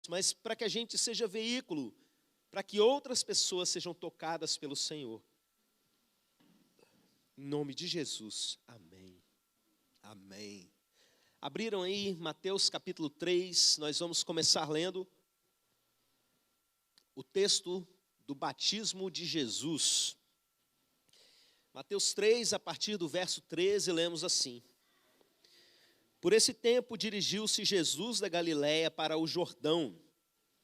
mas para que a gente seja veículo, para que outras pessoas sejam tocadas pelo Senhor. Em nome de Jesus, amém. Amém. Abriram aí Mateus capítulo 3, nós vamos começar lendo o texto do batismo de Jesus. Mateus 3, a partir do verso 13, lemos assim: Por esse tempo dirigiu-se Jesus da Galiléia para o Jordão,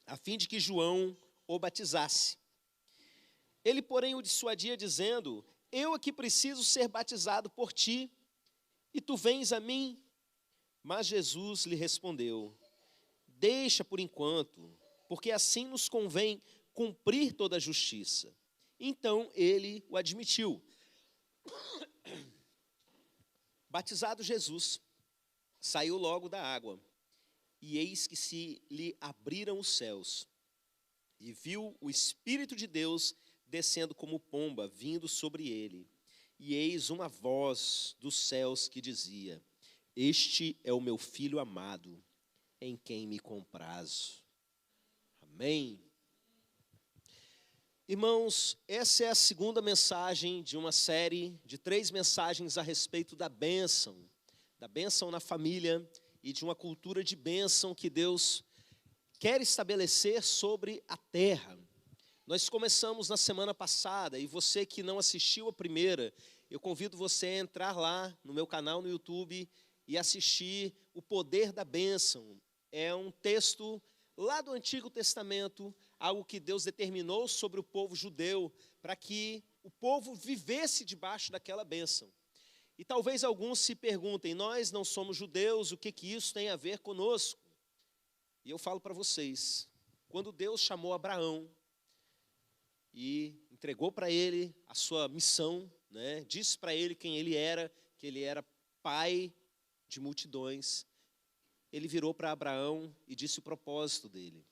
a fim de que João o batizasse. Ele, porém, o dissuadia, dizendo: Eu aqui preciso ser batizado por ti, e tu vens a mim? Mas Jesus lhe respondeu: Deixa por enquanto, porque assim nos convém cumprir toda a justiça. Então ele o admitiu. Batizado Jesus, saiu logo da água, e eis que se lhe abriram os céus, e viu o Espírito de Deus descendo como pomba, vindo sobre ele. E eis uma voz dos céus que dizia: Este é o meu Filho amado, em quem me comprazo. Amém. Irmãos, essa é a segunda mensagem de uma série de 3 mensagens a respeito da bênção na família e de uma cultura de bênção que Deus quer estabelecer sobre a terra. Nós começamos na semana passada, e você que não assistiu a primeira, eu convido você a entrar lá no meu canal no YouTube e assistir o poder da bênção. É um texto lá do Antigo Testamento, algo que Deus determinou sobre o povo judeu, para que o povo vivesse debaixo daquela bênção. E talvez alguns se perguntem: nós não somos judeus, o que isso tem a ver conosco? E eu falo para vocês, quando Deus chamou Abraão e entregou para ele a sua missão, disse para ele quem ele era, que ele era pai de multidões, ele virou para Abraão e disse o propósito dele: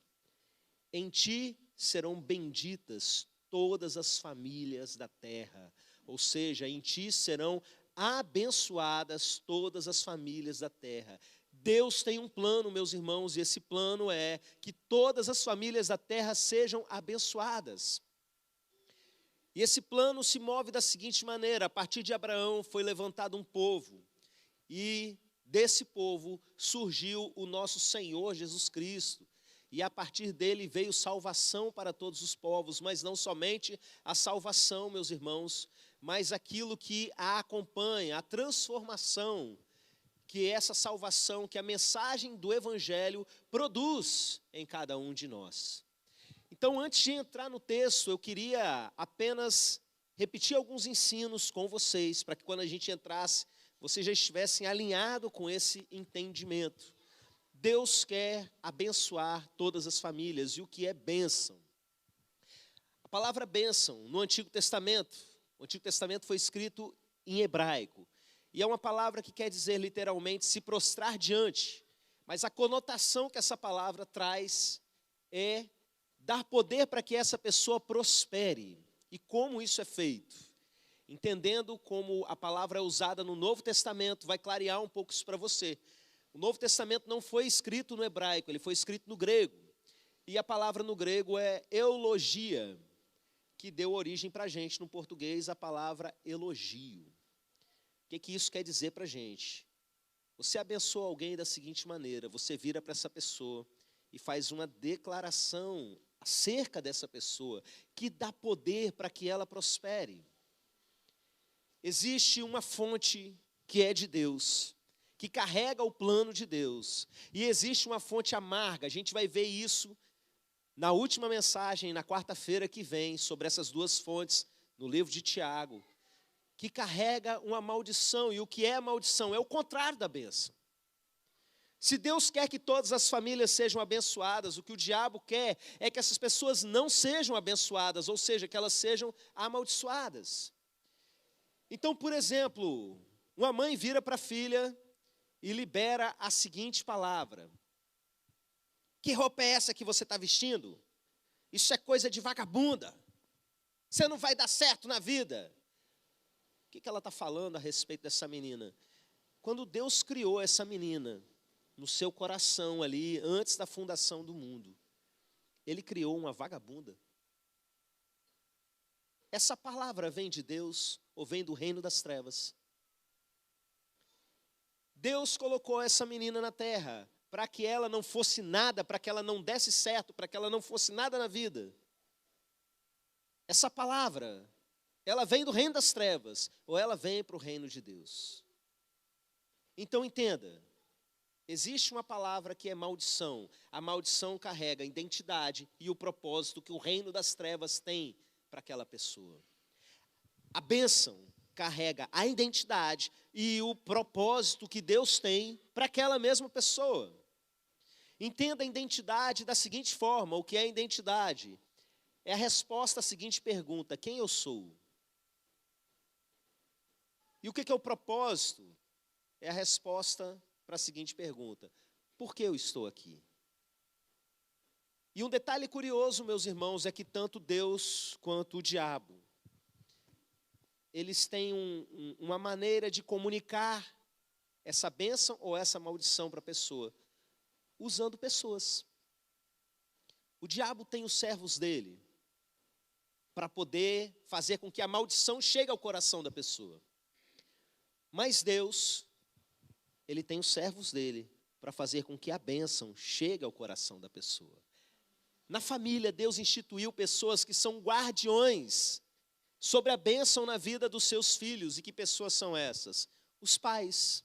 Em ti serão benditas todas as famílias da terra. Ou seja, em ti serão abençoadas todas as famílias da terra. Deus tem um plano, meus irmãos, e esse plano é que todas as famílias da terra sejam abençoadas. E esse plano se move da seguinte maneira: a partir de Abraão foi levantado um povo, e desse povo surgiu o nosso Senhor Jesus Cristo. E a partir dele veio salvação para todos os povos, mas não somente a salvação, meus irmãos, mas aquilo que a acompanha, a transformação que essa salvação, que a mensagem do Evangelho produz em cada um de nós. Então, antes de entrar no texto, eu queria apenas repetir alguns ensinos com vocês, para que quando a gente entrasse, vocês já estivessem alinhados com esse entendimento. Deus quer abençoar todas as famílias. E o que é bênção? A palavra bênção no Antigo Testamento, o Antigo Testamento foi escrito em hebraico. E é uma palavra que quer dizer literalmente se prostrar diante. Mas a conotação que essa palavra traz é dar poder para que essa pessoa prospere. E como isso é feito? Entendendo como a palavra é usada no Novo Testamento, vai clarear um pouco isso para você. O Novo Testamento não foi escrito no hebraico, ele foi escrito no grego. E a palavra no grego é eulogia, que deu origem para a gente no português a palavra elogio. O que isso quer dizer para a gente? Você abençoa alguém da seguinte maneira: você vira para essa pessoa e faz uma declaração acerca dessa pessoa, que dá poder para que ela prospere. Existe uma fonte que é de Deus, que carrega o plano de Deus. E existe uma fonte amarga. A gente vai ver isso na última mensagem, na quarta-feira que vem, sobre essas 2 fontes, no livro de Tiago, que carrega uma maldição. E o que é a maldição? É o contrário da bênção. Se Deus quer que todas as famílias sejam abençoadas, o que o diabo quer é que essas pessoas não sejam abençoadas, ou seja, que elas sejam amaldiçoadas. Então, por exemplo, uma mãe vira para a filha e libera a seguinte palavra: Que roupa é essa que você está vestindo? Isso é coisa de vagabunda. Você não vai dar certo na vida. O que ela está falando a respeito dessa menina? Quando Deus criou essa menina, no seu coração ali, antes da fundação do mundo, ele criou uma vagabunda. Essa palavra vem de Deus ou vem do reino das trevas? Deus colocou essa menina na terra para que ela não fosse nada, para que ela não desse certo, para que ela não fosse nada na vida. Essa palavra, ela vem do reino das trevas ou ela vem para o reino de Deus? Então entenda, existe uma palavra que é maldição. A maldição carrega a identidade e o propósito que o reino das trevas tem para aquela pessoa. A bênção carrega a identidade e o propósito que Deus tem para aquela mesma pessoa. Entenda a identidade da seguinte forma: o que é a identidade? É a resposta à seguinte pergunta: quem eu sou? E o que é o propósito? É a resposta para a seguinte pergunta: por que eu estou aqui? E um detalhe curioso, meus irmãos, é que tanto Deus quanto o diabo, eles têm uma maneira de comunicar essa bênção ou essa maldição para a pessoa, usando pessoas. O diabo tem os servos dele, para poder fazer com que a maldição chegue ao coração da pessoa. Mas Deus, ele tem os servos dele, para fazer com que a bênção chegue ao coração da pessoa. Na família, Deus instituiu pessoas que são guardiões sobre a bênção na vida dos seus filhos. E que pessoas são essas? Os pais.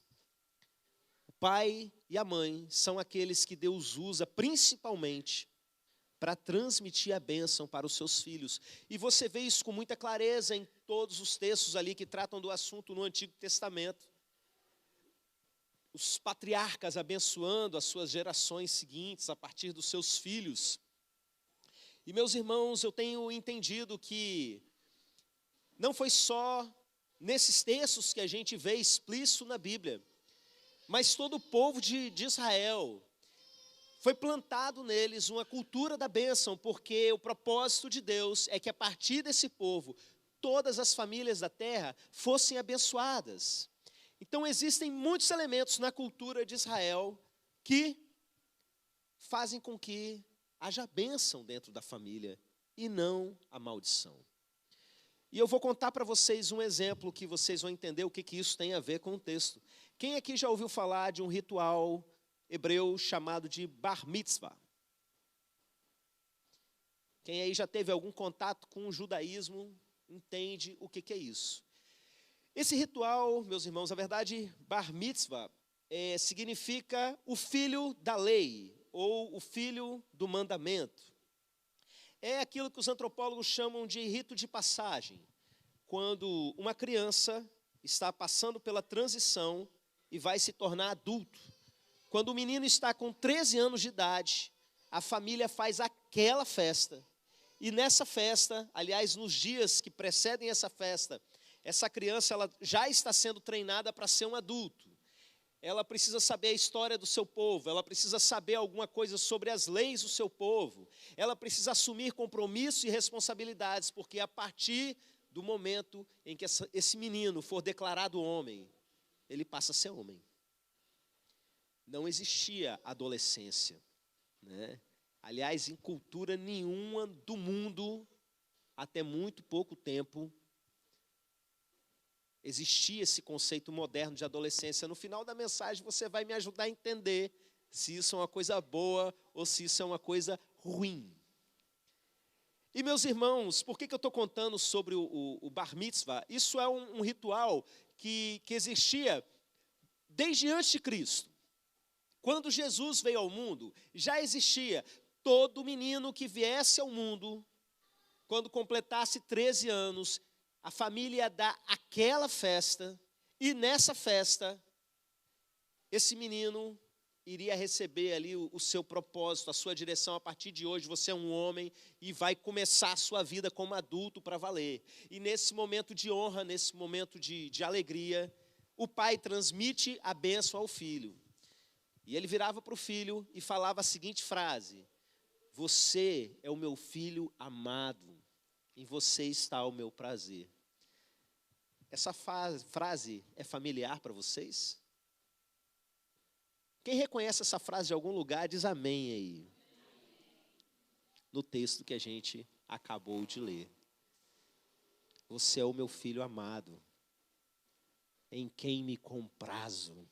O pai e a mãe são aqueles que Deus usa principalmente para transmitir a bênção para os seus filhos. E você vê isso com muita clareza em todos os textos ali que tratam do assunto no Antigo Testamento. Os patriarcas abençoando as suas gerações seguintes a partir dos seus filhos. E, meus irmãos, eu tenho entendido que não foi só nesses textos que a gente vê explícito na Bíblia, mas todo o povo de Israel, foi plantado neles uma cultura da bênção, porque o propósito de Deus é que a partir desse povo, todas as famílias da terra fossem abençoadas. Então existem muitos elementos na cultura de Israel que fazem com que haja bênção dentro da família e não a maldição. E eu vou contar para vocês um exemplo que vocês vão entender o que isso tem a ver com o texto. Quem aqui já ouviu falar de um ritual hebreu chamado de Bar Mitzvah? Quem aí já teve algum contato com o judaísmo entende o que é isso. Esse ritual, meus irmãos, na verdade, Bar Mitzvah significa o filho da lei, ou o filho do mandamento. É aquilo que os antropólogos chamam de rito de passagem, quando uma criança está passando pela transição e vai se tornar adulto. Quando o menino está com 13 anos de idade, a família faz aquela festa. E nessa festa, aliás, nos dias que precedem essa festa, essa criança ela já está sendo treinada para ser um adulto. Ela precisa saber a história do seu povo, ela precisa saber alguma coisa sobre as leis do seu povo, ela precisa assumir compromissos e responsabilidades, porque a partir do momento em que esse menino for declarado homem, ele passa a ser homem. Não existia adolescência, né? Aliás, em cultura nenhuma do mundo, até muito pouco tempo, existia esse conceito moderno de adolescência. No final da mensagem você vai me ajudar a entender se isso é uma coisa boa ou se isso é uma coisa ruim. E, meus irmãos, por que eu estou contando sobre o Bar Mitzvah? Isso é um ritual que existia desde antes de Cristo. Quando Jesus veio ao mundo, já existia todo menino que viesse ao mundo, quando completasse 13 anos, a família ia dar aquela festa, e nessa festa, esse menino iria receber ali o seu propósito, a sua direção. A partir de hoje você é um homem e vai começar a sua vida como adulto para valer. E nesse momento de honra, nesse momento de alegria, o pai transmite a bênção ao filho. E ele virava para o filho e falava a seguinte frase: você é o meu filho amado, em você está o meu prazer. Essa frase é familiar para vocês? Quem reconhece essa frase de algum lugar, diz amém aí. No texto que a gente acabou de ler. Você é o meu filho amado, em quem me comprazo.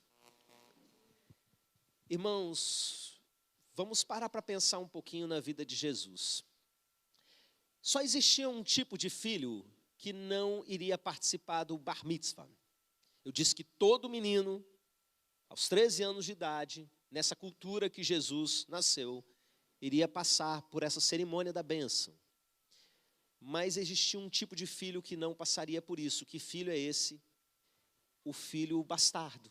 Irmãos, vamos parar para pensar um pouquinho na vida de Jesus. Só existia um tipo de filho que não iria participar do bar mitzvah. Eu disse que todo menino, aos 13 anos de idade, nessa cultura que Jesus nasceu, iria passar por essa cerimônia da bênção. Mas existia um tipo de filho que não passaria por isso. Que filho é esse? O filho bastardo.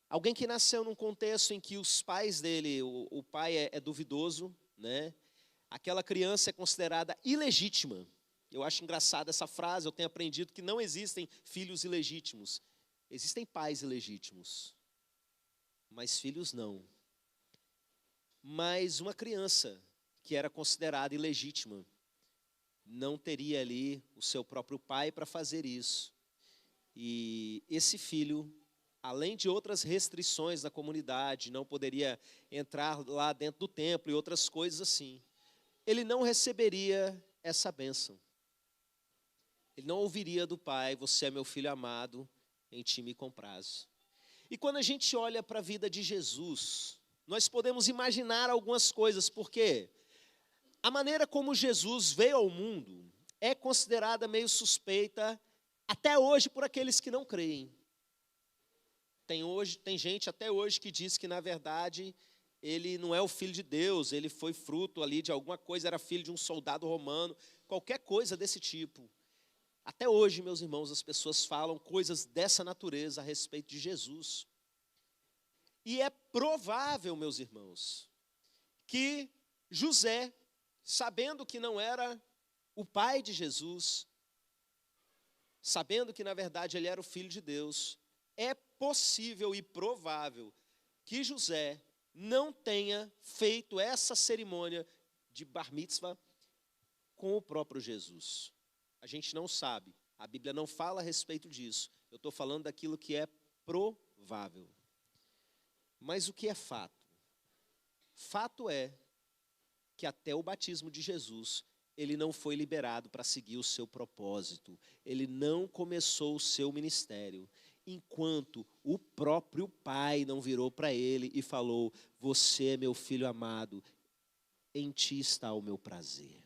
Alguém que nasceu num contexto em que os pais dele, o pai é duvidoso, né? Aquela criança é considerada ilegítima. Eu acho engraçada essa frase, eu tenho aprendido que não existem filhos ilegítimos. Existem pais ilegítimos, mas filhos não. Mas uma criança que era considerada ilegítima não teria ali o seu próprio pai para fazer isso. E esse filho, além de outras restrições da comunidade, não poderia entrar lá dentro do templo e outras coisas assim, ele não receberia essa bênção. Ele não ouviria do pai: você é meu filho amado, em ti me comprazo. E quando a gente olha para a vida de Jesus, nós podemos imaginar algumas coisas, porque a maneira como Jesus veio ao mundo é considerada meio suspeita até hoje por aqueles que não creem. Tem gente até hoje que diz que, na verdade, ele não é o filho de Deus, ele foi fruto ali de alguma coisa, era filho de um soldado romano, qualquer coisa desse tipo. Até hoje, meus irmãos, as pessoas falam coisas dessa natureza a respeito de Jesus. E é provável, meus irmãos, que José, sabendo que não era o pai de Jesus, sabendo que, na verdade, ele era o filho de Deus, é possível e provável que José não tenha feito essa cerimônia de bar mitzvah com o próprio Jesus. A gente não sabe, a Bíblia não fala a respeito disso. Eu estou falando daquilo que é provável. Mas o que é fato? Fato é que até o batismo de Jesus, ele não foi liberado para seguir o seu propósito. Ele não começou o seu ministério, enquanto o próprio Pai não virou para ele e falou: você é meu filho amado, em ti está o meu prazer.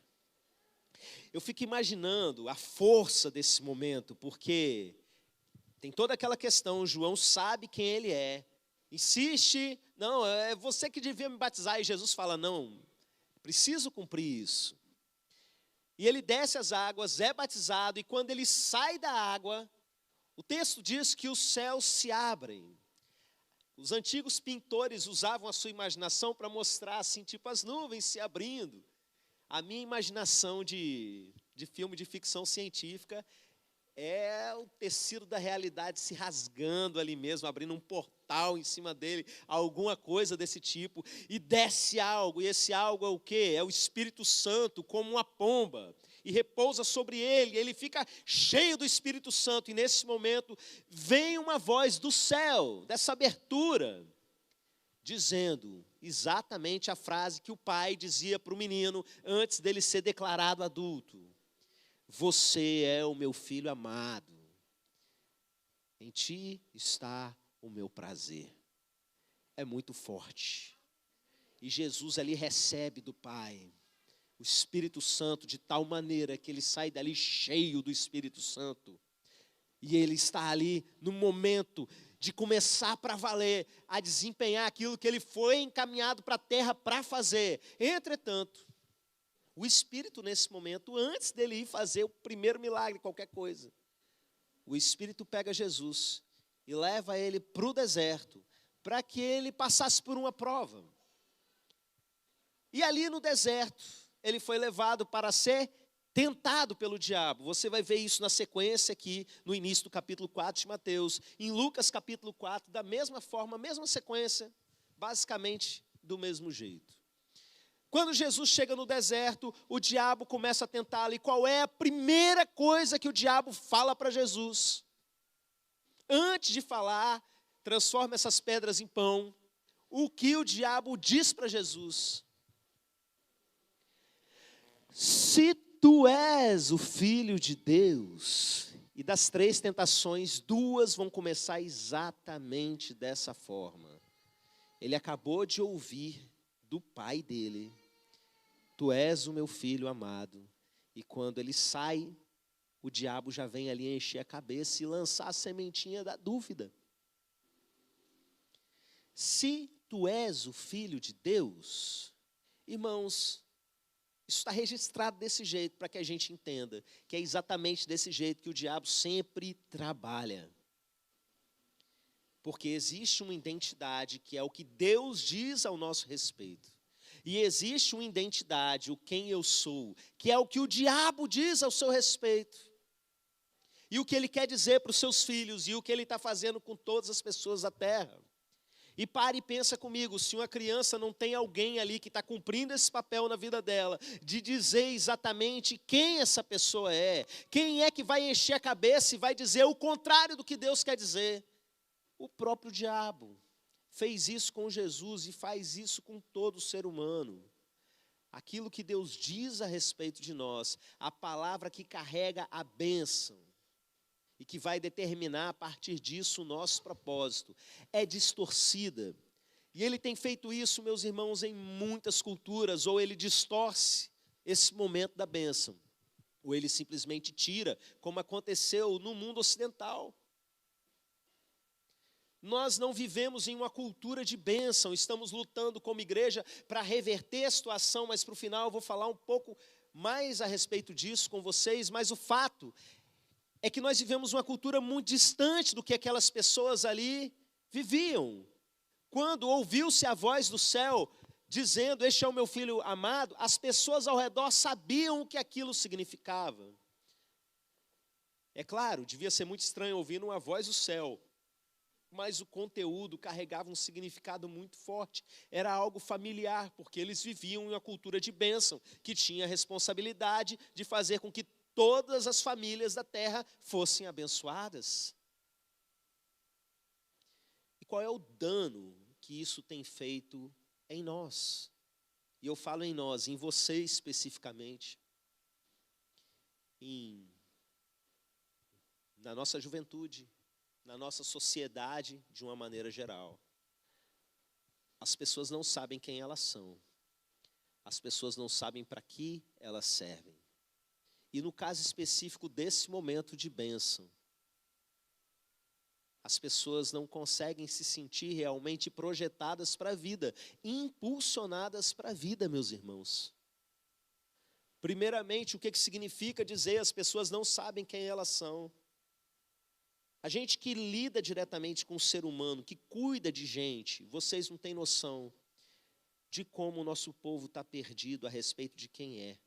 Eu fico imaginando a força desse momento, porque tem toda aquela questão, João sabe quem ele é, insiste, não, é você que devia me batizar, e Jesus fala: não, preciso cumprir isso. E ele desce as águas, é batizado, e quando ele sai da água, o texto diz que os céus se abrem. Os antigos pintores usavam a sua imaginação para mostrar assim, tipo as nuvens se abrindo. A minha imaginação de filme de ficção científica é o tecido da realidade se rasgando ali mesmo, abrindo um portal em cima dele, alguma coisa desse tipo, e desce algo, e esse algo é o quê? É o Espírito Santo, como uma pomba, e repousa sobre ele, ele fica cheio do Espírito Santo, e nesse momento vem uma voz do céu, dessa abertura, dizendo exatamente a frase que o pai dizia para o menino antes dele ser declarado adulto: você é o meu filho amado, em ti está o meu prazer. É muito forte. E Jesus ali recebe do Pai o Espírito Santo de tal maneira que ele sai dali cheio do Espírito Santo. E ele está ali no momento de começar para valer a desempenhar aquilo que ele foi encaminhado para a terra para fazer. Entretanto, o Espírito nesse momento, antes dele ir fazer o primeiro milagre, qualquer coisa, o Espírito pega Jesus e leva ele para o deserto, para que ele passasse por uma prova. E ali no deserto, ele foi levado para ser tentado pelo diabo. Você vai ver isso na sequência aqui, no início do capítulo 4 de Mateus. Em Lucas capítulo 4, da mesma forma, mesma sequência, basicamente do mesmo jeito. Quando Jesus chega no deserto, o diabo começa a tentá-lo. E qual é a primeira coisa que o diabo fala para Jesus? Antes de falar transforma essas pedras em pão. O que o diabo diz para Jesus? Se tu és o Filho de Deus. E das 3 tentações, 2 vão começar exatamente dessa forma. Ele acabou de ouvir do pai dele: tu és o meu filho amado. E quando ele sai, o diabo já vem ali encher a cabeça e lançar a sementinha da dúvida. Se tu és o Filho de Deus, irmãos, isso está registrado desse jeito para que a gente entenda que é exatamente desse jeito que o diabo sempre trabalha. Porque existe uma identidade que é o que Deus diz ao nosso respeito. E existe uma identidade, o quem eu sou, que é o que o diabo diz ao seu respeito. E o que ele quer dizer para os seus filhos, e o que ele está fazendo com todas as pessoas da terra. E pare e pensa comigo, se uma criança não tem alguém ali que está cumprindo esse papel na vida dela, de dizer exatamente quem essa pessoa é, quem é que vai encher a cabeça e vai dizer o contrário do que Deus quer dizer? O próprio diabo fez isso com Jesus e faz isso com todo ser humano. Aquilo que Deus diz a respeito de nós, a palavra que carrega a bênção, e que vai determinar a partir disso o nosso propósito, é distorcida. E ele tem feito isso, meus irmãos, em muitas culturas, ou ele distorce esse momento da bênção, ou ele simplesmente tira, como aconteceu no mundo ocidental. Nós não vivemos em uma cultura de bênção, estamos lutando como igreja para reverter a situação, mas para o final eu vou falar um pouco mais a respeito disso com vocês, mas o fato é que nós vivemos uma cultura muito distante do que aquelas pessoas ali viviam. Quando ouviu-se a voz do céu, dizendo, este é o meu filho amado, as pessoas ao redor sabiam o que aquilo significava. É claro, devia ser muito estranho ouvir uma voz do céu, mas o conteúdo carregava um significado muito forte. Era algo familiar, porque eles viviam em uma cultura de bênção, que tinha a responsabilidade de fazer com que todas as famílias da terra fossem abençoadas. E qual é o dano que isso tem feito em nós? E eu falo em nós, em você especificamente, na nossa juventude, na nossa sociedade de uma maneira geral. As pessoas não sabem quem elas são. As pessoas não sabem para que elas servem. E no caso específico desse momento de bênção, as pessoas não conseguem se sentir realmente projetadas para a vida, impulsionadas para a vida, meus irmãos. Primeiramente, o que significa dizer as pessoas não sabem quem elas são? A gente que lida diretamente com o ser humano, que cuida de gente, vocês não têm noção de como o nosso povo está perdido a respeito de quem é.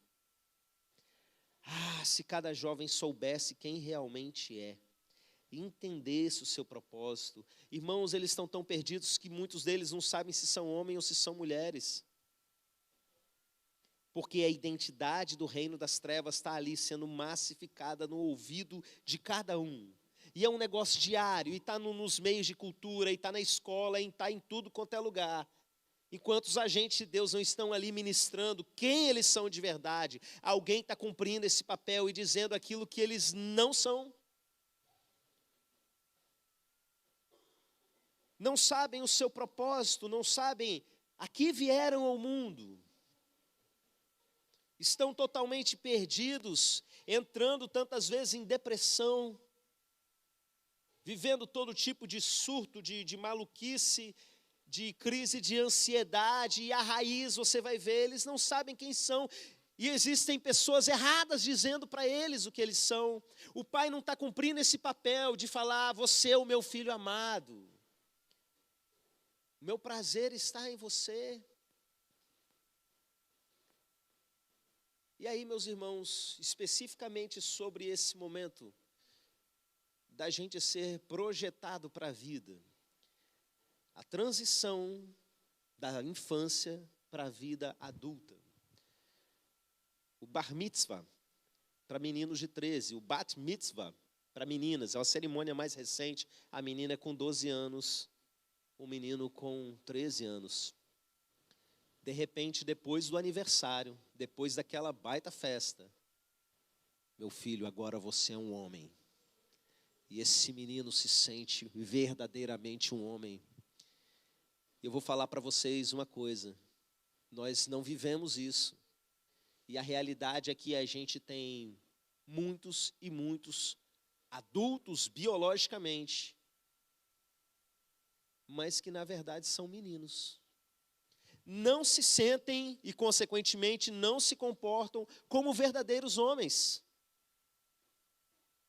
Se cada jovem soubesse quem realmente é, entendesse o seu propósito. Irmãos, eles estão tão perdidos que muitos deles não sabem se são homens ou se são mulheres. Porque a identidade do reino das trevas está ali sendo massificada no ouvido de cada um. E é um negócio diário, e está nos meios de cultura, e está na escola, e está em tudo quanto é lugar. Enquanto os agentes de Deus não estão ali ministrando quem eles são de verdade, alguém está cumprindo esse papel e dizendo aquilo que eles não são. Não sabem o seu propósito, não sabem a que vieram ao mundo. Estão totalmente perdidos, entrando tantas vezes em depressão, vivendo todo tipo de surto, de maluquice, de crise de ansiedade, e a raiz você vai ver, eles não sabem quem são, e existem pessoas erradas dizendo para eles o que eles são. O pai não está cumprindo esse papel de falar, você é o meu filho amado, o meu prazer está em você. E aí, meus irmãos, especificamente sobre esse momento da gente ser projetado para a vida, a transição da infância para a vida adulta. O bar mitzvah para meninos de 13, o bat mitzvah para meninas. É uma cerimônia mais recente. A menina é com 12 anos, o menino com 13 anos. De repente, depois do aniversário, depois daquela baita festa, meu filho, agora você é um homem. E esse menino se sente verdadeiramente um homem. Eu vou falar para vocês uma coisa. Nós não vivemos isso. E a realidade é que a gente tem muitos e muitos adultos biologicamente, mas que na verdade são meninos. Não se sentem e, consequentemente, não se comportam como verdadeiros homens.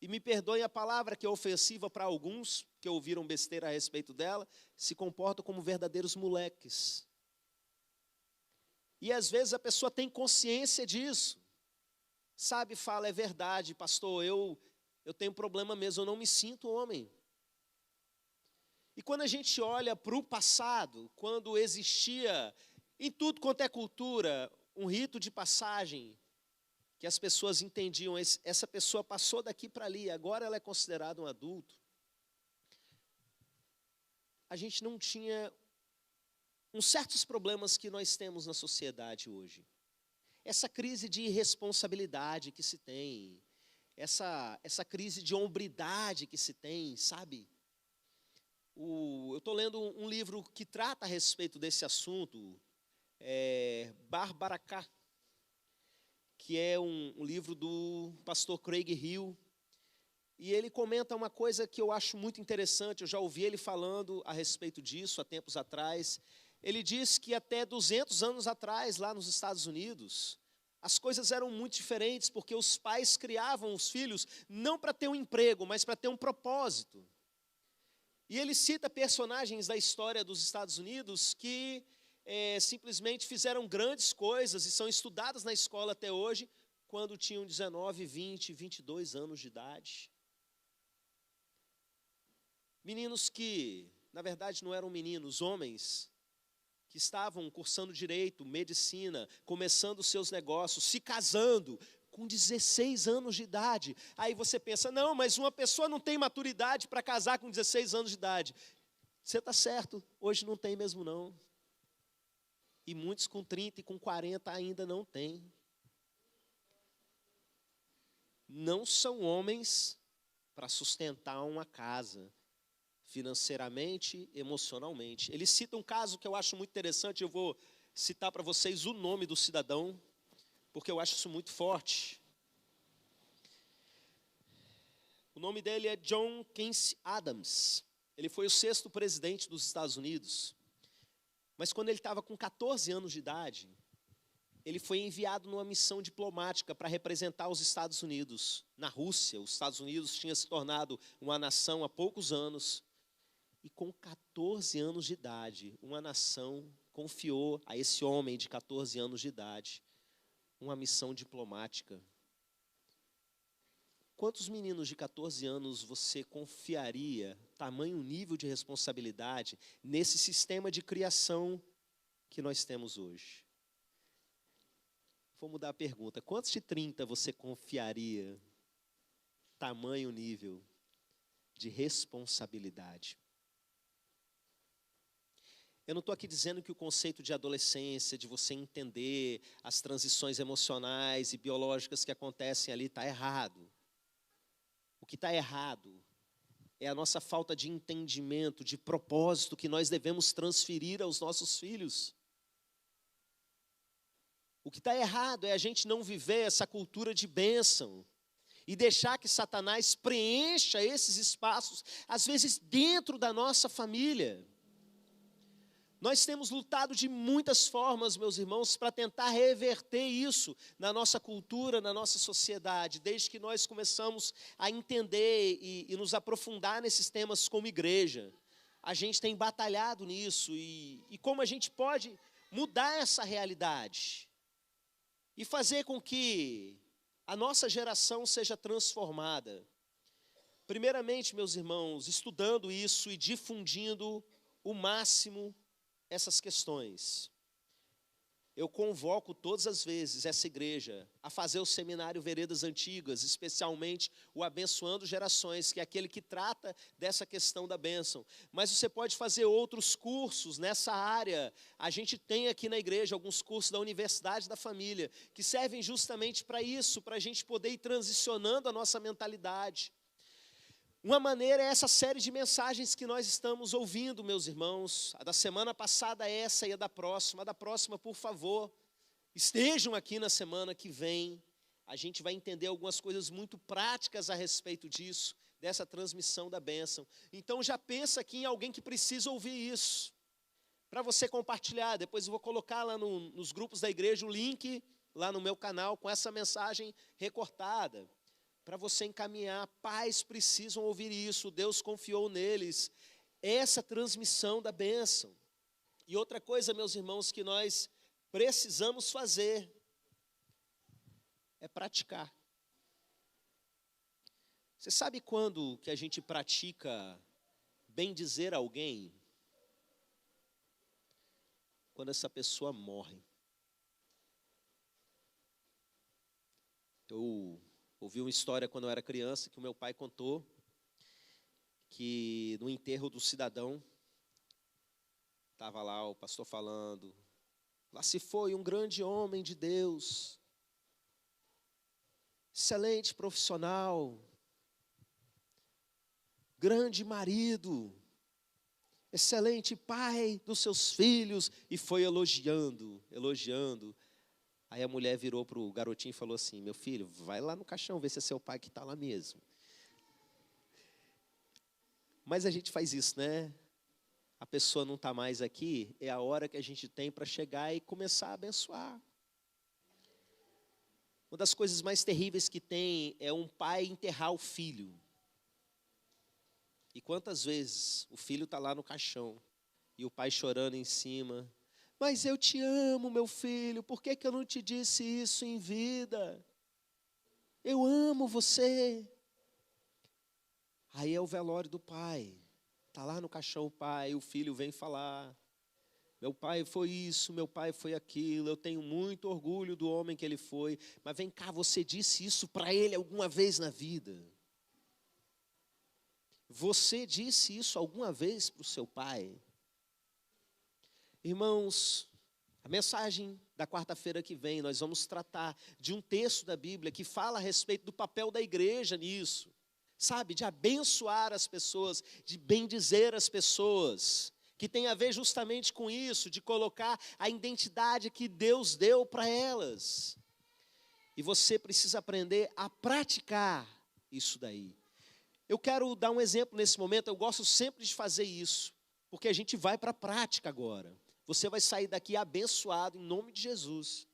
E me perdoem a palavra que é ofensiva para alguns, que ouviram besteira a respeito dela, se comportam como verdadeiros moleques. E às vezes a pessoa tem consciência disso. Sabe, fala, é verdade, pastor, eu tenho problema mesmo, eu não me sinto homem. E quando a gente olha para o passado, quando existia em tudo quanto é cultura, um rito de passagem, que as pessoas entendiam, essa pessoa passou daqui para ali, agora ela é considerada um adulto. A gente não tinha uns certos problemas que nós temos na sociedade hoje. Essa crise de irresponsabilidade que se tem, essa crise de hombridade que se tem, sabe? Eu estou lendo um livro que trata a respeito desse assunto, Barbara K., que é um livro do pastor Craig Hill, e ele comenta uma coisa que eu acho muito interessante, eu já ouvi ele falando a respeito disso há tempos atrás. Ele diz que até 200 anos atrás, lá nos Estados Unidos, as coisas eram muito diferentes, porque os pais criavam os filhos não para ter um emprego, mas para ter um propósito. E ele cita personagens da história dos Estados Unidos que simplesmente fizeram grandes coisas e são estudadas na escola até hoje, quando tinham 19, 20, 22 anos de idade. Meninos que, na verdade, não eram meninos, homens, que estavam cursando direito, medicina, começando seus negócios, se casando com 16 anos de idade. Aí você pensa, não, mas uma pessoa não tem maturidade para casar com 16 anos de idade. Você está certo, hoje não tem mesmo não. E muitos com 30 e com 40 ainda não têm. Não são homens para sustentar uma casa, financeiramente, emocionalmente. Ele cita um caso que eu acho muito interessante, eu vou citar para vocês o nome do cidadão, porque eu acho isso muito forte. O nome dele é John Quincy Adams. Ele foi o 6º presidente dos Estados Unidos. Mas quando ele estava com 14 anos de idade, ele foi enviado numa missão diplomática para representar os Estados Unidos na Rússia. Os Estados Unidos tinha se tornado uma nação há poucos anos. E com 14 anos de idade, uma nação confiou a esse homem de 14 anos de idade uma missão diplomática. Quantos meninos de 14 anos você confiaria tamanho nível de responsabilidade nesse sistema de criação que nós temos hoje? Vou mudar a pergunta. Quantos de 30 você confiaria tamanho nível de responsabilidade? Eu não estou aqui dizendo que o conceito de adolescência, de você entender as transições emocionais e biológicas que acontecem ali, está errado. O que está errado é a nossa falta de entendimento, de propósito que nós devemos transferir aos nossos filhos. O que está errado é a gente não viver essa cultura de bênção e deixar que Satanás preencha esses espaços, às vezes dentro da nossa família. Nós temos lutado de muitas formas, meus irmãos, para tentar reverter isso na nossa cultura, na nossa sociedade, desde que nós começamos a entender e nos aprofundar nesses temas como igreja. A gente tem batalhado nisso e como a gente pode mudar essa realidade e fazer com que a nossa geração seja transformada. Primeiramente, meus irmãos, estudando isso e difundindo o máximo essas questões. eu convoco todas as vezes essa igreja a fazer o seminário Veredas Antigas, especialmente o Abençoando Gerações, que é aquele que trata dessa questão da bênção. Mas você pode fazer outros cursos nessa área. A gente tem aqui na igreja alguns cursos da Universidade da Família, que servem justamente para isso, para a gente poder ir transicionando a nossa mentalidade. Uma maneira é essa série de mensagens que nós estamos ouvindo, meus irmãos. A da semana passada é essa e a da próxima. A da próxima, por favor, estejam aqui na semana que vem. A gente vai entender algumas coisas muito práticas a respeito disso, dessa transmissão da bênção. Então já pensa aqui em alguém que precisa ouvir isso, para você compartilhar. Depois eu vou colocar lá nos grupos da igreja o link, lá no meu canal, com essa mensagem recortada, para você encaminhar. Pais precisam ouvir isso, Deus confiou neles, essa transmissão da bênção. E outra coisa, meus irmãos, que nós precisamos fazer, é praticar. Você sabe quando que a gente pratica bem dizer a alguém? Quando essa pessoa morre. Eu ouvi uma história quando eu era criança, que o meu pai contou, que no enterro do cidadão, estava lá o pastor falando, lá se foi um grande homem de Deus, excelente profissional, grande marido, excelente pai dos seus filhos, e foi elogiando. Aí a mulher virou para o garotinho e falou assim: meu filho, vai lá no caixão ver se é seu pai que está lá mesmo. Mas a gente faz isso, né? A pessoa não está mais aqui, é a hora que a gente tem para chegar e começar a abençoar. Uma das coisas mais terríveis que tem é um pai enterrar o filho. E quantas vezes o filho está lá no caixão e o pai chorando em cima: mas eu te amo, meu filho, por que eu não te disse isso em vida? Eu amo você. Aí é o velório do pai. Está lá no caixão o pai, o filho vem falar: meu pai foi isso, meu pai foi aquilo, eu tenho muito orgulho do homem que ele foi. Mas vem cá, você disse isso para ele alguma vez na vida? Você disse isso alguma vez para o seu pai? Irmãos, a mensagem da quarta-feira que vem, nós vamos tratar de um texto da Bíblia que fala a respeito do papel da igreja nisso, sabe, de abençoar as pessoas, de bendizer as pessoas, que tem a ver justamente com isso, de colocar a identidade que Deus deu para elas. E você precisa aprender a praticar isso daí. Eu quero dar um exemplo nesse momento, eu gosto sempre de fazer isso, porque a gente vai para a prática agora. Você vai sair daqui abençoado em nome de Jesus.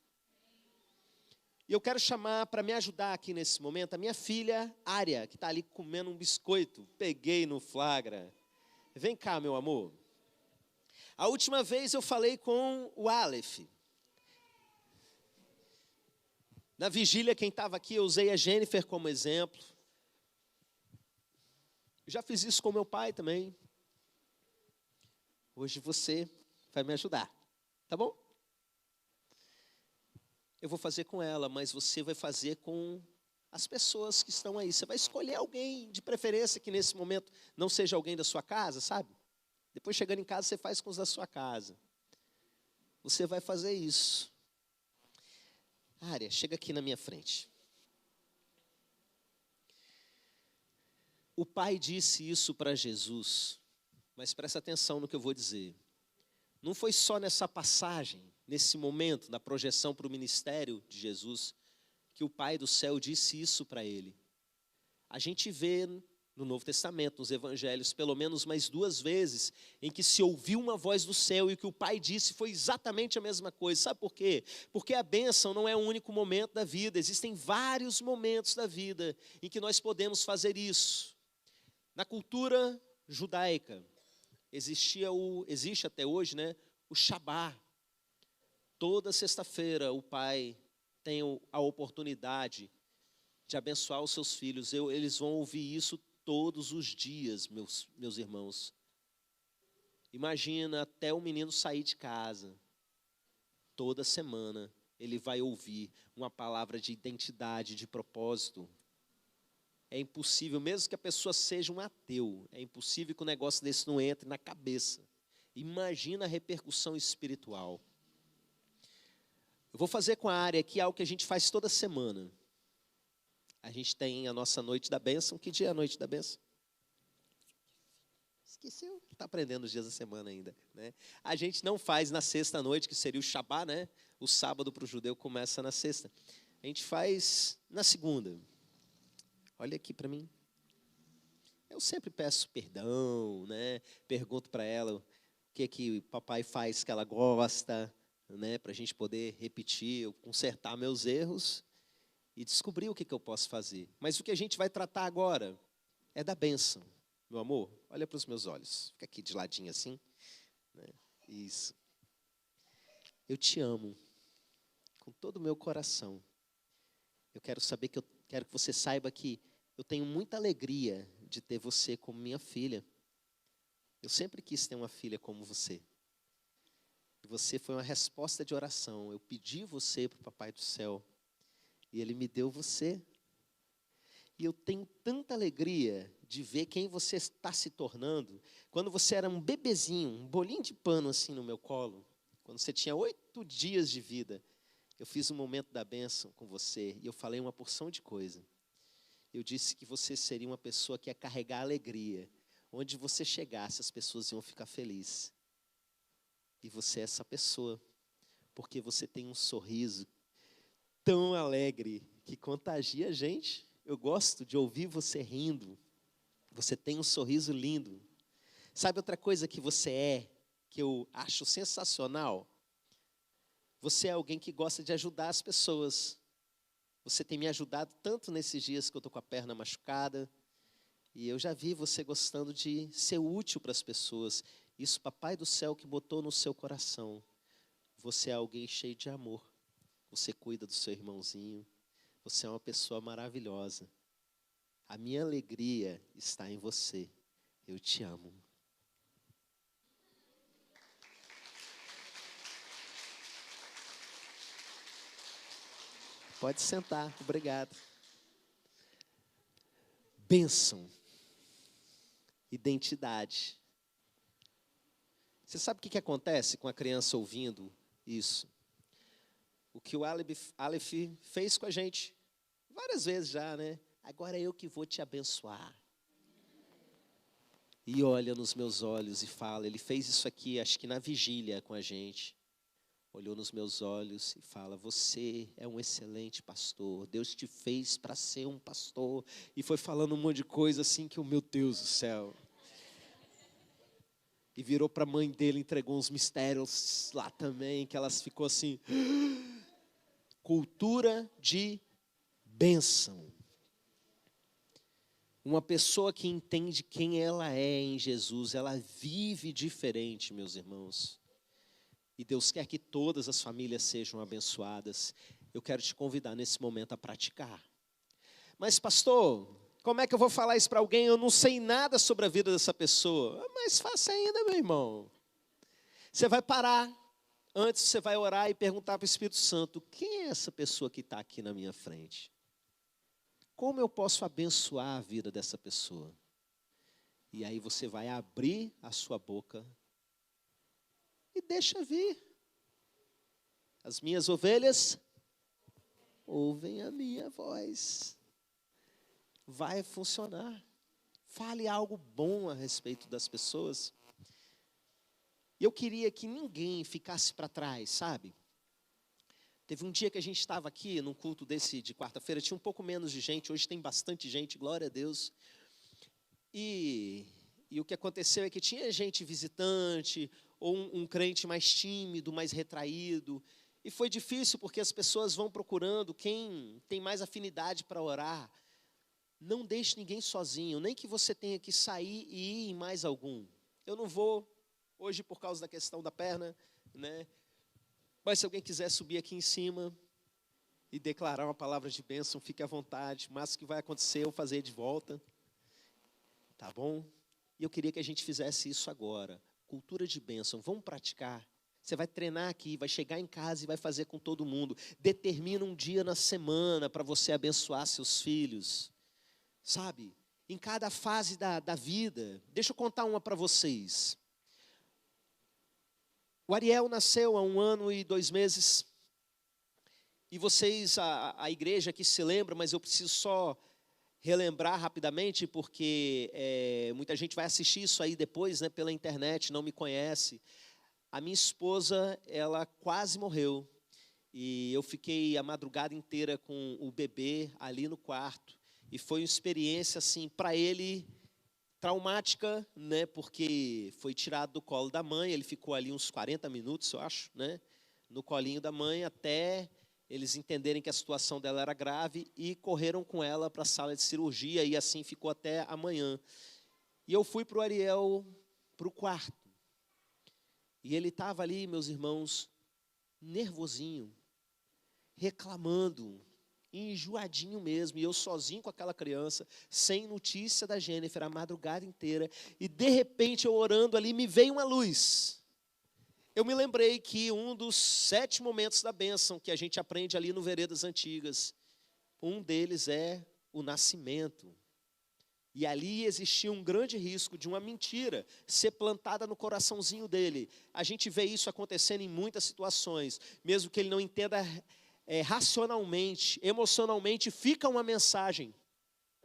E eu quero chamar para me ajudar aqui nesse momento a minha filha Ária, que está ali comendo um biscoito. Peguei no flagra. Vem cá, meu amor. A última vez eu falei com o Aleph. Na vigília, quem estava aqui, eu usei a Jennifer como exemplo. Eu já fiz isso com meu pai também. Hoje você vai me ajudar, tá bom? Eu vou fazer com ela, mas você vai fazer com as pessoas que estão aí. Você vai escolher alguém, de preferência, que nesse momento não seja alguém da sua casa, sabe? Depois, chegando em casa, você faz com os da sua casa. Você vai fazer isso. Área, chega aqui na minha frente. O pai disse isso para Jesus, mas presta atenção no que eu vou dizer. Não foi só nessa passagem, nesse momento da projeção para o ministério de Jesus, que o Pai do céu disse isso para ele. A gente vê no Novo Testamento, nos Evangelhos, pelo menos mais 2 vezes, em que se ouviu uma voz do céu e o que o Pai disse foi exatamente a mesma coisa. Sabe por quê? Porque a bênção não é o único momento da vida, existem vários momentos da vida em que nós podemos fazer isso. Na cultura judaica, existe até hoje, né, o Shabá. Toda sexta-feira o pai tem a oportunidade de abençoar os seus filhos. Eles vão ouvir isso todos os dias, meus irmãos. Imagina até o menino sair de casa. toda semana ele vai ouvir uma palavra de identidade, de propósito. É impossível, mesmo que a pessoa seja um ateu, é impossível que um negócio desse não entre na cabeça. Imagina a repercussão espiritual. Eu vou fazer com a área aqui algo que a gente faz toda semana. A gente tem a nossa noite da bênção. Que dia é a noite da bênção? Esqueceu? Está aprendendo os dias da semana ainda, né? A gente não faz na sexta-noite, que seria o Shabá, né? O sábado para o judeu começa na sexta. A gente faz na segunda. Olha aqui para mim. Eu sempre peço perdão, né? Pergunto para ela o que o papai faz que ela gosta, né? Para a gente poder repetir, consertar meus erros e descobrir o que eu posso fazer. Mas o que a gente vai tratar agora é da bênção. Meu amor, olha para os meus olhos. Fica aqui de ladinho assim, né? Isso. Eu te amo com todo o meu coração. Eu quero que você saiba que eu tenho muita alegria de ter você como minha filha. Eu sempre quis ter uma filha como você. E você foi uma resposta de oração. Eu pedi você para o Papai do Céu. E Ele me deu você. E eu tenho tanta alegria de ver quem você está se tornando. Quando você era um bebezinho, um bolinho de pano assim no meu colo. Quando você tinha 8 dias de vida. Eu fiz um momento da bênção com você. E eu falei uma porção de coisa. Eu disse que você seria uma pessoa que ia carregar alegria. Onde você chegasse, as pessoas iam ficar felizes. E você é essa pessoa. Porque você tem um sorriso tão alegre que contagia a gente. Eu gosto de ouvir você rindo. Você tem um sorriso lindo. Sabe outra coisa que você é, que eu acho sensacional? Você é alguém que gosta de ajudar as pessoas. Você tem me ajudado tanto nesses dias que eu estou com a perna machucada. E eu já vi você gostando de ser útil para as pessoas. Isso, Papai do Céu, que botou no seu coração. Você é alguém cheio de amor. Você cuida do seu irmãozinho. Você é uma pessoa maravilhosa. A minha alegria está em você. Eu te amo. Pode sentar, obrigado. Bênção. Identidade. Você sabe o que acontece com a criança ouvindo isso? O que o Aleph fez com a gente várias vezes já, né? Agora é eu que vou te abençoar. E olha nos meus olhos e fala, ele fez isso aqui, acho que na vigília com a gente. Olhou nos meus olhos e fala, você é um excelente pastor, Deus te fez para ser um pastor. E foi falando um monte de coisa assim que, meu Deus do céu. E virou para a mãe dele, entregou uns mistérios lá também, que elas ficou assim, cultura de bênção. Uma pessoa que entende quem ela é em Jesus, ela vive diferente, meus irmãos. E Deus quer que todas as famílias sejam abençoadas. Eu quero te convidar nesse momento a praticar. Mas pastor, como é que eu vou falar isso para alguém? Eu não sei nada sobre a vida dessa pessoa. Mas faça ainda, meu irmão. Você vai parar. Antes você vai orar e perguntar para o Espírito Santo, quem é essa pessoa que está aqui na minha frente? Como eu posso abençoar a vida dessa pessoa? E aí você vai abrir a sua boca e deixa vir. As minhas ovelhas ouvem a minha voz. Vai funcionar. Fale algo bom a respeito das pessoas. E eu queria que ninguém ficasse para trás, sabe? Teve um dia que a gente estava aqui, num culto desse de quarta-feira, tinha um pouco menos de gente, hoje tem bastante gente, glória a Deus. E o que aconteceu é que tinha gente visitante, ou um crente mais tímido, mais retraído. E foi difícil, porque as pessoas vão procurando quem tem mais afinidade para orar. Não deixe ninguém sozinho, nem que você tenha que sair e ir em mais algum. Eu não vou, hoje por causa da questão da perna, né? Mas se alguém quiser subir aqui em cima e declarar uma palavra de bênção, fique à vontade. Mas o que vai acontecer, eu fazer de volta. Tá bom? E eu queria que a gente fizesse isso agora. Cultura de bênção. Vamos praticar. Você vai treinar aqui, vai chegar em casa e vai fazer com todo mundo. Determina um dia na semana para você abençoar seus filhos. Sabe? Em cada fase da vida. Deixa eu contar uma para vocês. O Ariel nasceu há 1 ano e 2 meses. E vocês, a igreja aqui se lembra, mas eu preciso só relembrar rapidamente, porque muita gente vai assistir isso aí depois, né, pela internet, não me conhece. A minha esposa, ela quase morreu. E eu fiquei a madrugada inteira com o bebê ali no quarto. E foi uma experiência, assim, para ele, traumática, né, porque foi tirado do colo da mãe. Ele ficou ali uns 40 minutos, eu acho, né, no colinho da mãe, até eles entenderem que a situação dela era grave e correram com ela para a sala de cirurgia, e assim ficou até amanhã. E eu fui para o Ariel, para o quarto. E ele estava ali, meus irmãos, nervosinho, reclamando, enjoadinho mesmo. E eu sozinho com aquela criança, sem notícia da Jennifer a madrugada inteira. E de repente, eu orando ali, me veio uma luz. Eu me lembrei que um dos 7 momentos da bênção que a gente aprende ali no Veredas Antigas, um deles é o nascimento. E ali existia um grande risco de uma mentira ser plantada no coraçãozinho dele. A gente vê isso acontecendo em muitas situações, mesmo que ele não entenda racionalmente, emocionalmente, fica uma mensagem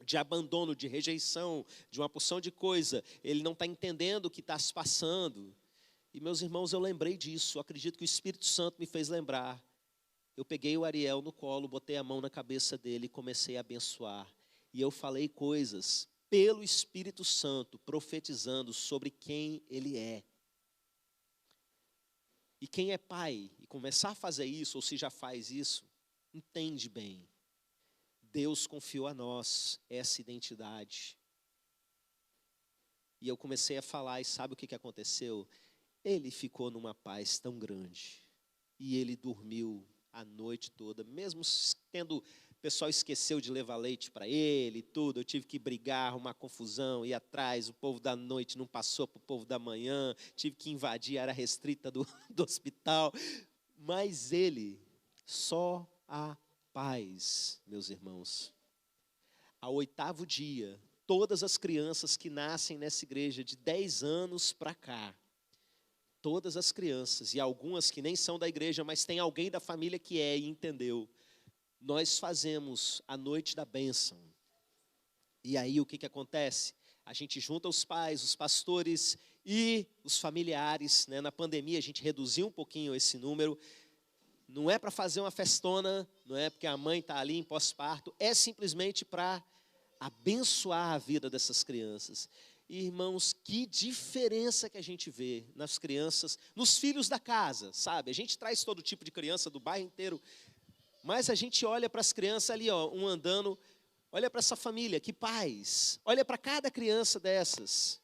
de abandono, de rejeição, de uma porção de coisa. Ele não está entendendo o que está se passando. E, meus irmãos, eu lembrei disso. Eu acredito que o Espírito Santo me fez lembrar. Eu peguei o Ariel no colo, botei a mão na cabeça dele e comecei a abençoar. E eu falei coisas pelo Espírito Santo, profetizando sobre quem ele é. E quem é pai e começar a fazer isso, ou se já faz isso, entende bem. Deus confiou a nós essa identidade. E eu comecei a falar, e sabe o que aconteceu? Ele ficou numa paz tão grande. E ele dormiu a noite toda, mesmo tendo, o pessoal esqueceu de levar leite para ele e tudo, eu tive que brigar, arrumar confusão, ir atrás, o povo da noite não passou para o povo da manhã, tive que invadir a área restrita do hospital, mas ele, só a paz, meus irmãos. Ao 8º dia, todas as crianças que nascem nessa igreja de 10 anos para cá, todas as crianças, e algumas que nem são da igreja, mas tem alguém da família que é e entendeu, nós fazemos a noite da bênção. E aí o que acontece? A gente junta os pais, os pastores e os familiares, né? Na pandemia a gente reduziu um pouquinho esse número. Não é para fazer uma festona, não é porque a mãe está ali em pós-parto, é simplesmente para abençoar a vida dessas crianças. Irmãos, que diferença que a gente vê nas crianças, nos filhos da casa, sabe? A gente traz todo tipo de criança do bairro inteiro, mas a gente olha para as crianças ali, ó, um andando, olha para essa família, que paz. Olha para cada criança dessas,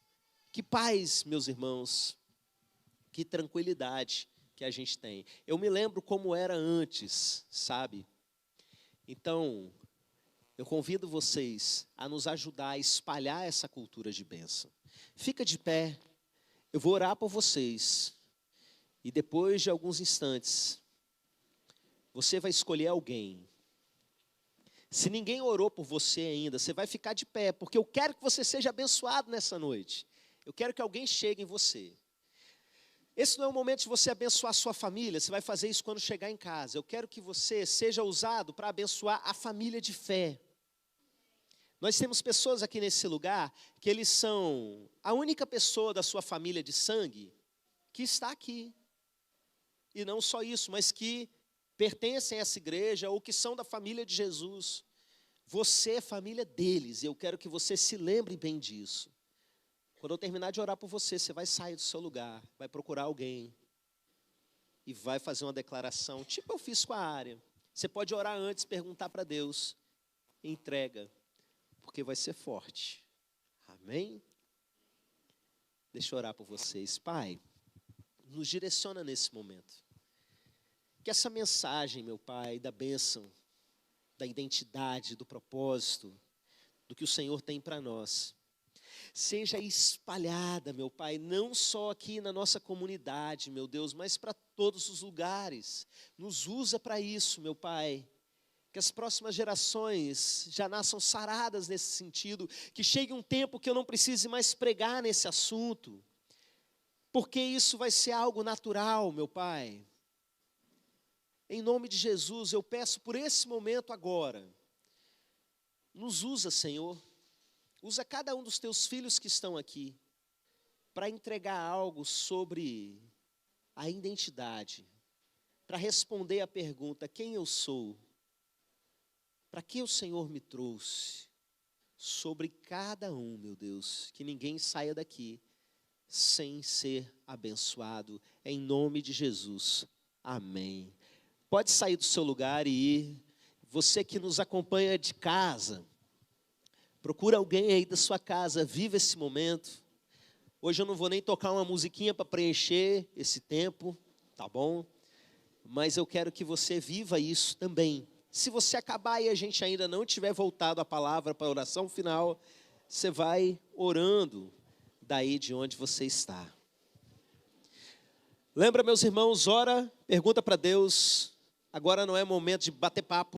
que paz, meus irmãos, que tranquilidade que a gente tem. Eu me lembro como era antes, sabe? Então, eu convido vocês a nos ajudar a espalhar essa cultura de bênção. Fica de pé, eu vou orar por vocês. E depois de alguns instantes, você vai escolher alguém. Se ninguém orou por você ainda, você vai ficar de pé, porque eu quero que você seja abençoado nessa noite. Eu quero que alguém chegue em você. Esse não é o momento de você abençoar a sua família, você vai fazer isso quando chegar em casa. Eu quero que você seja usado para abençoar a família de fé. Nós temos pessoas aqui nesse lugar que eles são a única pessoa da sua família de sangue que está aqui. E não só isso, mas que pertencem a essa igreja ou que são da família de Jesus. Você é família deles e eu quero que você se lembre bem disso. Quando eu terminar de orar por você, você vai sair do seu lugar, vai procurar alguém e vai fazer uma declaração, tipo eu fiz com a área. Você pode orar antes, perguntar para Deus, entrega, porque vai ser forte. Amém? Deixa eu orar por vocês. Pai, nos direciona nesse momento. Que essa mensagem, meu Pai, da bênção, da identidade, do propósito, do que o Senhor tem para nós, seja espalhada, meu Pai, não só aqui na nossa comunidade, meu Deus, mas para todos os lugares. Nos usa para isso, meu Pai. Que as próximas gerações já nasçam saradas nesse sentido, que chegue um tempo que eu não precise mais pregar nesse assunto, porque isso vai ser algo natural, meu Pai. Em nome de Jesus, eu peço por esse momento agora, nos usa, Senhor, usa cada um dos teus filhos que estão aqui, para entregar algo sobre a identidade, para responder a pergunta, quem eu sou? Para que o Senhor me trouxe? Sobre cada um, meu Deus, que ninguém saia daqui sem ser abençoado, em nome de Jesus, amém. Pode sair do seu lugar e ir. Você que nos acompanha de casa, procura alguém aí da sua casa, viva esse momento. Hoje eu não vou nem tocar uma musiquinha para preencher esse tempo, tá bom? Mas eu quero que você viva isso também. Se você acabar e a gente ainda não tiver voltado a palavra para a oração final, você vai orando daí de onde você está. Lembra, meus irmãos, ora, pergunta para Deus. Agora não é momento de bater papo.